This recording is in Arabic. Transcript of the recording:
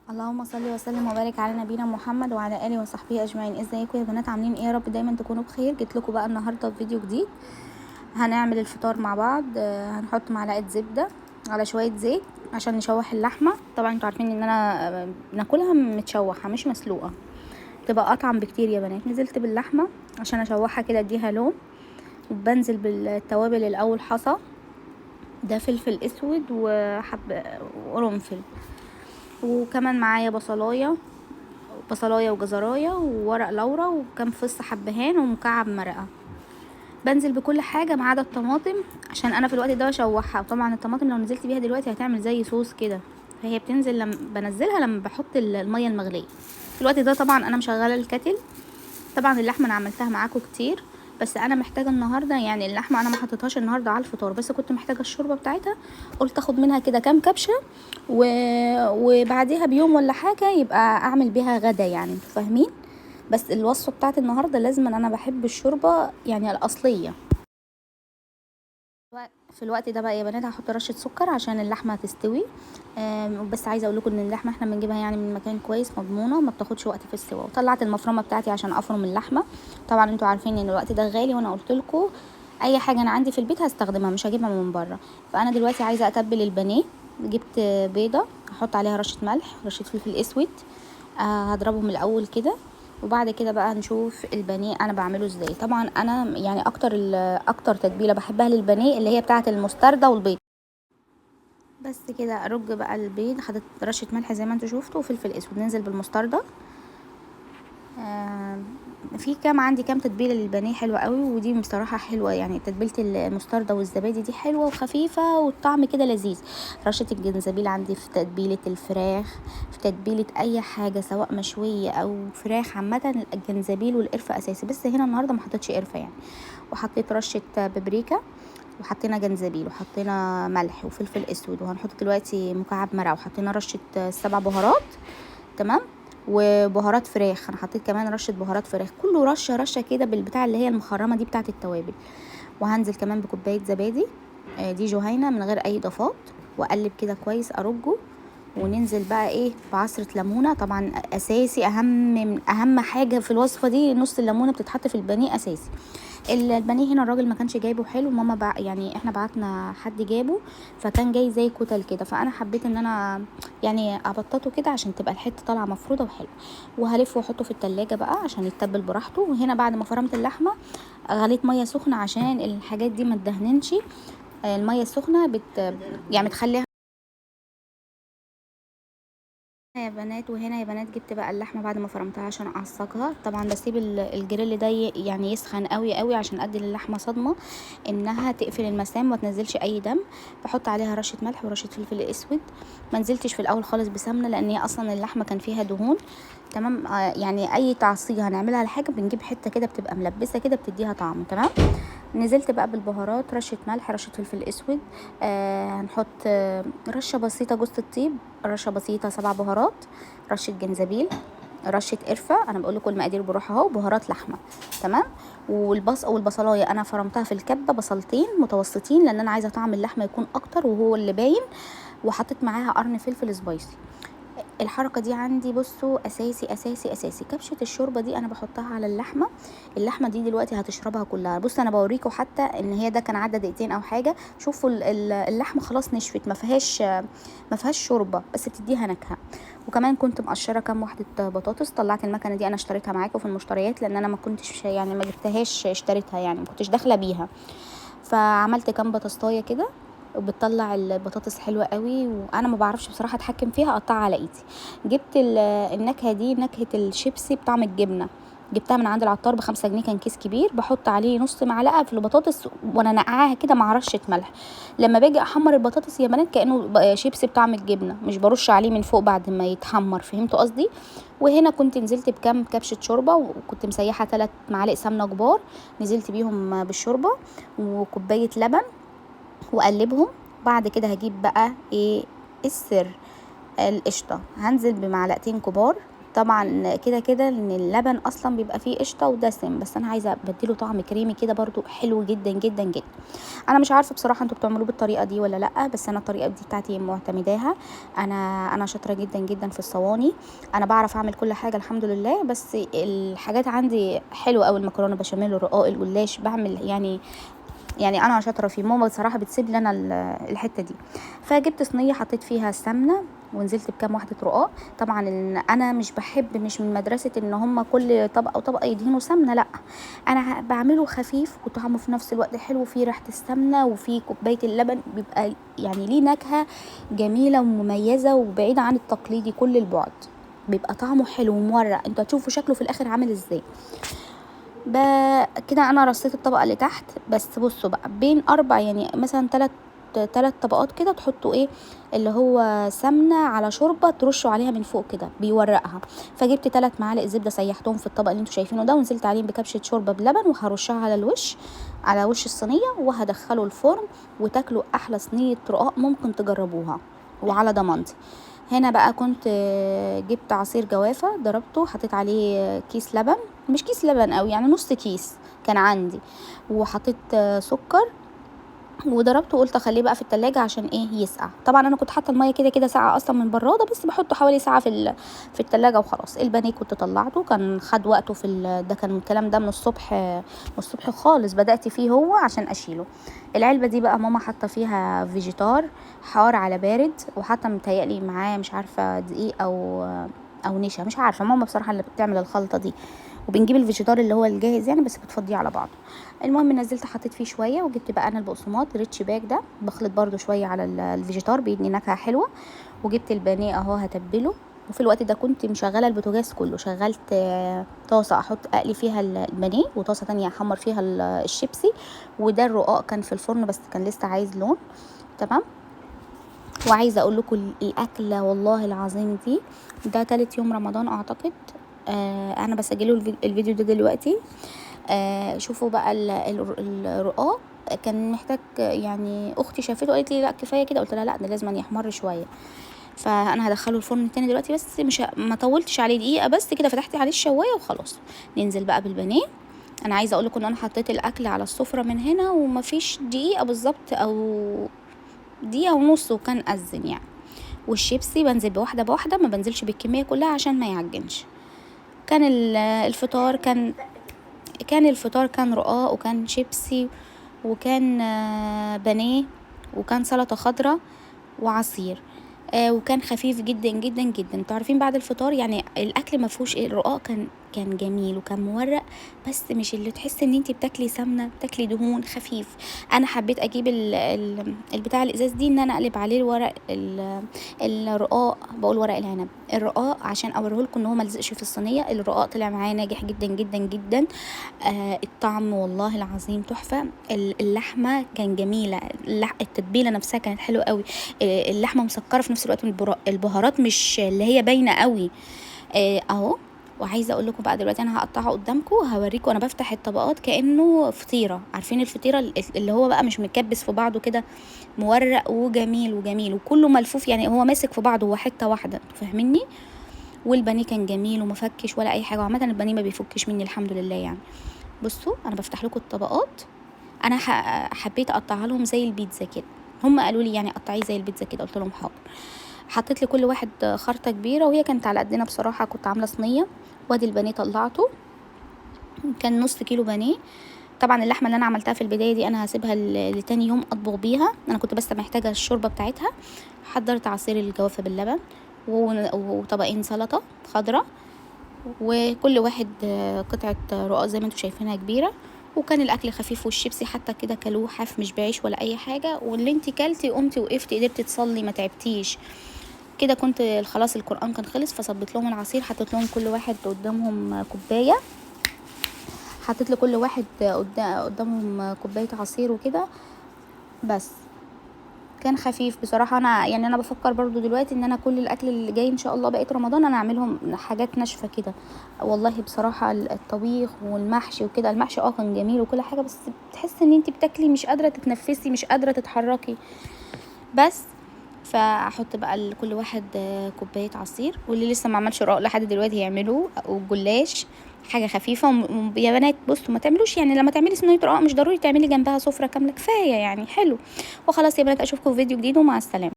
اللهم صل وسلم وبارك على نبينا محمد وعلى اله وصحبه اجمعين. ازيكم يا بنات؟ عاملين ايه؟ يا رب دايما تكونوا بخير. جيت لكم بقى النهارده بفيديو جديد. هنعمل الفطار مع بعض. هنحط معلقه زبده على شويه زيت عشان نشوح اللحمه. طبعا انتوا عارفين ان انا بناكلها متشوحه مش مسلوقه، تبقى اطعم بكتير يا بنات. نزلت باللحمه عشان اشوحها كده اديها لون، وبنزل بالتوابل الاول، حصى، ده فلفل اسود وحب وقرنفل، وكمان معايا بصلايه وجزرايه وورق لورا وكام فص حبهان ومكعب مرقه. بنزل بكل حاجه ما عدا الطماطم عشان انا في الوقت ده بشوحها، وطبعا الطماطم لو نزلت بيها دلوقتي هتعمل زي صوص كده، فهي بتنزل لما بنزلها لما بحط الميه المغليه. في الوقت ده طبعا انا مشغله الكتل. طبعا اللحمه انا عملتها معاكم كتير، بس انا محتاجه النهارده، يعني اللحمه انا ما حطيتهاش النهارده على الفطار، بس كنت محتاجه الشوربه بتاعتها. قلت اخد منها كده كام كبشه وبعديها بيوم ولا حاجه يبقى اعمل بيها غدا، يعني انتوا فاهمين. بس الوصفه بتاعت النهارده لازم، انا بحب الشوربه يعني الاصليه. في الوقت ده بقى يا بنات هحط رشه سكر عشان اللحمه تستوي. بس عايزه اقول لكم ان اللحمه احنا بنجيبها يعني من مكان كويس، مضمونه، ما بتاخدش وقت في السوا. وطلعت المفرمه بتاعتي عشان افرم اللحمه. طبعا انتوا عارفين ان الوقت ده غالي، وانا قلت لكم اي حاجه انا عندي في البيت هستخدمها، مش هجيبها من بره. فانا دلوقتي عايزه اتبل البانيه. جبت بيضه، هحط عليها رشه ملح، رشه فلفل اسود. هضربهم الاول كده، وبعد كده بقى هنشوف البانيه انا بعمله ازاي. طبعا انا يعني اكتر تتبيله بحبها للبانيه اللي هي بتاعه المستردة والبيض. بس كده ارج بقى البيض، حطيت رشه ملح زي ما انتوا شفتوا وفلفل اسود، ننزل بالمستردة. آه في عندي كام تتبيله للبانيه حلوه قوي، ودي بصراحه حلوه، يعني تتبيله المستردة والزبادي دي حلوه وخفيفه والطعم كده لذيذ. رشه الجنزبيل عندي في تتبيله الفراخ، في تتبيله اي حاجه سواء مشويه او فراخ عامه. الجنزبيل والقرفه اساسي، بس هنا النهارده ما حطيتش قرفه يعني. وحطيت رشه بابريكا، وحطينا جنزبيل، وحطينا ملح وفلفل اسود، وهنحط دلوقتي مكعب مرقه، وحطينا رشه 7 بهارات. تمام. وبهارات فراخ، انا حطيت كمان رشه بهارات فراخ، كله رشه رشه كده بالبتاع اللي هي المخرمه دي بتاعه التوابل. وهنزل كمان بكوبايه زبادي، دي جهينه من غير اي اضافات. واقلب كده كويس ارجه. وننزل بقى ايه بعصره ليمونه، طبعا اساسي، اهم حاجه في الوصفه دي، نص الليمونه بتتحط في البانيه اساسي. البانيه هنا الراجل ما كانش جايبه حلو، ماما يعني احنا بعتنا حد جابه، فكان جاي زي كتل كده، فانا حبيت ان انا يعني ابططه كده عشان تبقى الحته طالعه مفروده وحلوه. وهلفه واحطه في التلاجة بقى عشان يتبل براحته. وهنا بعد ما فرمت اللحمه غليت ميه سخنه عشان الحاجات دي ما تدهننش. الميه السخنه يعني بتخليها يا بنات. وهنا يا بنات جبت بقى اللحمه بعد ما فرمتها عشان اعصقها. طبعا بسيب الجريل ده يعني يسخن قوي قوي عشان ادي للحمه صدمه انها تقفل المسام وما تنزلش اي دم. بحط عليها رشه ملح ورشه فلفل اسود. ما نزلتش في الاول خالص بسمنه لان هي اصلا اللحمه كان فيها دهون. تمام. يعني اي تعصيجه هنعملها لحاجه بنجيب حته كده بتبقى ملبسه كده بتديها طعم. تمام. نزلت بقى بالبهارات، رشه ملح، رشه فلفل اسود. هنحط رشه بسيطه جوز الطيب، رشه بسيطه 7 بهارات، رشه جنزبيل، رشه قرفه. انا بقول لكم المقادير بروح اهو. بهارات لحمه. تمام. والبصلايه انا فرمتها في الكبه بصلتين متوسطين لان انا عايزه طعم اللحمه يكون اكتر وهو اللي باين. وحطيت معاها قرن فلفل سبايسي. الحركه دي عندي بصوا اساسي اساسي اساسي. كبشه الشوربه دي انا بحطها على اللحمه. اللحمه دي دلوقتي هتشربها كلها. بص انا بوريكم حتى ان هي ده كان عدى دقيقتين او حاجه. شوفوا اللحمه خلاص نشفت، ما فيهاش شوربه، بس بتديها نكهه. وكمان كنت مقشره كام واحده بطاطس. طلعت المكنه دي انا اشتريتها معاكم في المشتريات لان انا ما كنتش يعني ما جبتهاش، اشتريتها يعني ما كنتش داخله بيها. فعملت كام بطاطايه كده، وبتطلع البطاطس حلوه قوي. وانا ما بعرفش بصراحه اتحكم فيها، اقطعها على ايدي. جبت النكهه دي، نكهه الشيبسي بطعم الجبنه. جبتها من عند العطار ب5 جنيه، كان كيس كبير. بحط عليه نص معلقه في البطاطس وانا نقعاها كده مع رشه ملح. لما باجي احمر البطاطس يا بنات كانه شيبسي بطعم الجبنه، مش برش عليه من فوق بعد ما يتحمر. فهمتوا قصدي؟ وهنا كنت نزلت بكام كبشه شوربه، وكنت مسيحه 3 معالق سمنه كبار، نزلت بيهم بالشوربه وكوبايه لبن، واقلبهم. بعد كده هجيب بقى ايه السر، القشطه. هنزل بمعلقتين كبار طبعا كده كده ان اللبن اصلا بيبقى فيه قشطه ودسم، بس انا عايزه ابدله طعم كريمي كده برضو حلو جدا جدا جدا. انا مش عارفه بصراحه انتوا بتعملوه بالطريقه دي ولا لا، بس انا الطريقه دي بتاعتي معتمداها. انا شاطره جدا جدا في الصواني، انا بعرف اعمل كل حاجه الحمد لله، بس الحاجات عندي حلوه قوي، المكرونه بشاميل، الرقاق، الجلاش، بعمل يعني انا شاطره فيه. ماما بصراحه بتسيب لي انا الحته دي. فجبت صينيه حطيت فيها سمنه ونزلت بكام واحده رقاق. طبعا انا مش من مدرسه ان هم كل طبقه وطبقه يدهنوا سمنه، لا، انا بعمله خفيف وطعمه في نفس الوقت حلو، فيه ريحه السمنه وفيه كوبايه اللبن، بيبقى يعني ليه نكهه جميله ومميزه وبعيده عن التقليدي كل البعد، بيبقى طعمه حلو ومورق. انتوا هتشوفوا شكله في الاخر عامل ازاي. كده انا رصيت الطبقه اللي تحت. بس بصوا بقى، بين اربع يعني مثلا ثلاث طبقات كده تحطوا ايه اللي هو سمنه على شوربه، ترشوا عليها من فوق كده بيورقها. فجبت 3 معالق زبده سيحتهم في الطبق اللي انتوا شايفينه ده، ونزلت عليهم بكبشه شوربه بلبن، وهرشها على الوش، على وش الصينيه، وهدخله الفرن وتاكلوا احلى صينيه رقاق ممكن تجربوها وعلى ضمانتي. هنا بقى كنت جبت عصير جوافة ضربته، حطيت عليه كيس لبن، مش كيس لبن قوي يعني، نص كيس كان عندي، وحطيت سكر وضربته، وقلت اخليه بقى في التلاجة عشان ايه يسقع. طبعا انا كنت حاطه الميه كده كده ساقعه اصلا من براده، بس بحطه حوالي ساعه في التلاجة وخلاص. البانيه كنت طلعته، كان خد وقته ده كان الكلام ده من الصبح خالص بدات فيه هو عشان اشيله. العلبه دي بقى ماما حاطه فيها فيجيتار حار على بارد، وحاطه متهيألي معاه مش عارفه دقيق او نشا، مش عارفه، ماما بصراحه اللي بتعمل الخلطه دي. وبنجيب الفيجيتار اللي هو الجاهز يعني، بس بتفضيه على بعضه. المهم نزلت حطيت فيه شويه، وجبت بقى انا البقسماط ريتش باك ده، بخلط برده شويه على الفيجيتار بيدي نكهه حلوه. وجبت البانيه اهو هتبله. وفي الوقت ده كنت مشغله البوتاجاز كله، شغلت طاسه اقلي فيها البانيه، وطاسه تانية احمر فيها الشيبسي، وده الرقاق كان في الفرن بس كان لسه عايز لون. تمام. وعايزه اقول لكم الاكله والله العظيم دي، ده 3 يوم رمضان اعتقد. انا بسجله الفيديو ده دلوقتي. شوفوا بقى الرقاق كان محتاج، يعني اختي شافته وقالت لي لا كفايه كده، قلت لها لا ده لازم يحمر شويه. فانا هدخله الفرن تاني دلوقتي، بس مش ما طولتش عليه دقيقه بس كده، فتحت عليه الشوايه وخلاص. ننزل بقى بالبانيه. انا عايزه اقول لكم ان انا حطيت الاكل على السفره من هنا ومفيش دقيقه بالظبط، او دقيقه ونص وكان اذن يعني. والشيبسي بنزل بواحده بواحده، ما بنزلش بالكميه كلها عشان ما يعجنش. كان الفطار كان رقاق، وكان شيبسي، وكان بانيه، وكان سلطه خضراء، وعصير. وكان خفيف جدا جدا جدا. انتوا عارفين بعد الفطار يعني الاكل ما فيهوش الرقاق كان جميل وكان مورق، بس مش اللي تحس ان انتي بتاكلي سمنه، بتاكلي دهون، خفيف. انا حبيت اجيب البتاع الازاز دي، ان انا اقلب عليه الورق الرقاق، بقول ورق العنب، الرقاق، عشان اوريه لكم ان هو ملزقش في الصينيه. الرقاق طلع معايا ناجح جدا جدا جدا. الطعم والله العظيم تحفه. اللحمه كان جميله، التتبيله نفسها كانت حلوه قوي. اللحمه مسكره في نفس الوقت، البهارات مش اللي هي باينه قوي. اهو. وعايزه اقول لكم بقى دلوقتي انا هقطعها قدامكم وهوريكم انا بفتح الطبقات كانه فطيره. عارفين الفطيره اللي هو بقى مش مكبس في بعضه كده، مورق وجميل وجميل وكله ملفوف، يعني هو ماسك في بعضه، هو حته واحده، انتوا فاهميني. والبانيه كان جميل ومفكش ولا اي حاجه، وعامه البانيه ما بيفكش مني الحمد لله يعني. بصوا انا بفتح لكم الطبقات. انا حبيت اقطعها لهم زي البيتزا كده، هم قالوا لي يعني قطعيه زي البيتزا كده، قلت لهم حاضر. حطيت لكل واحد خرطه كبيره، وهي كانت على قدنا بصراحه، كنت عامله صينيه. وادي البانيه طلعته، كان نص كيلو بانيه. طبعا اللحمه اللي انا عملتها في البدايه دي انا هسيبها لتاني يوم اطبخ بيها، انا كنت بس محتاجه الشوربه بتاعتها. حضرت عصير الجوافه باللبن، وطبقين سلطه خضراء، وكل واحد قطعه رقاق زي ما انتم شايفينها كبيره. وكان الاكل خفيف، والشيبسي حتى كده كلوه حاف، مش بعيش ولا اي حاجه. واللي انت كلتي قمتي وقفتي قدرتي تصلي، ما تعبتيش كده. كنت خلاص القرآن كان خلص، فصبت لهم العصير، حطيت لهم كل واحد قدامهم كوبايه، حطيت لكل واحد قدامهم كوبايه عصير وكده. بس كان خفيف بصراحه. انا بفكر برضو دلوقتي ان انا كل الاكل اللي جاي ان شاء الله بقيت رمضان انا اعملهم حاجات ناشفه كده. والله بصراحه الطبيخ والمحشي وكده، المحشي كان جميل وكل حاجه، بس بتحسي ان انت بتاكلي مش قادره تتنفسي، مش قادره تتحركي. بس فاحط بقى لكل واحد كوبايه عصير، واللي لسه ما عملش رق لحد دلوقتي يعملوه، او جلاش، حاجه خفيفه. يا بنات بصوا ما تعملوش يعني، لما تعملي صينيه رقاق مش ضروري تعملي جنبها سفره كامله، كفايه يعني حلو. وخلاص يا بنات، اشوفكم في فيديو جديد ومع السلامه.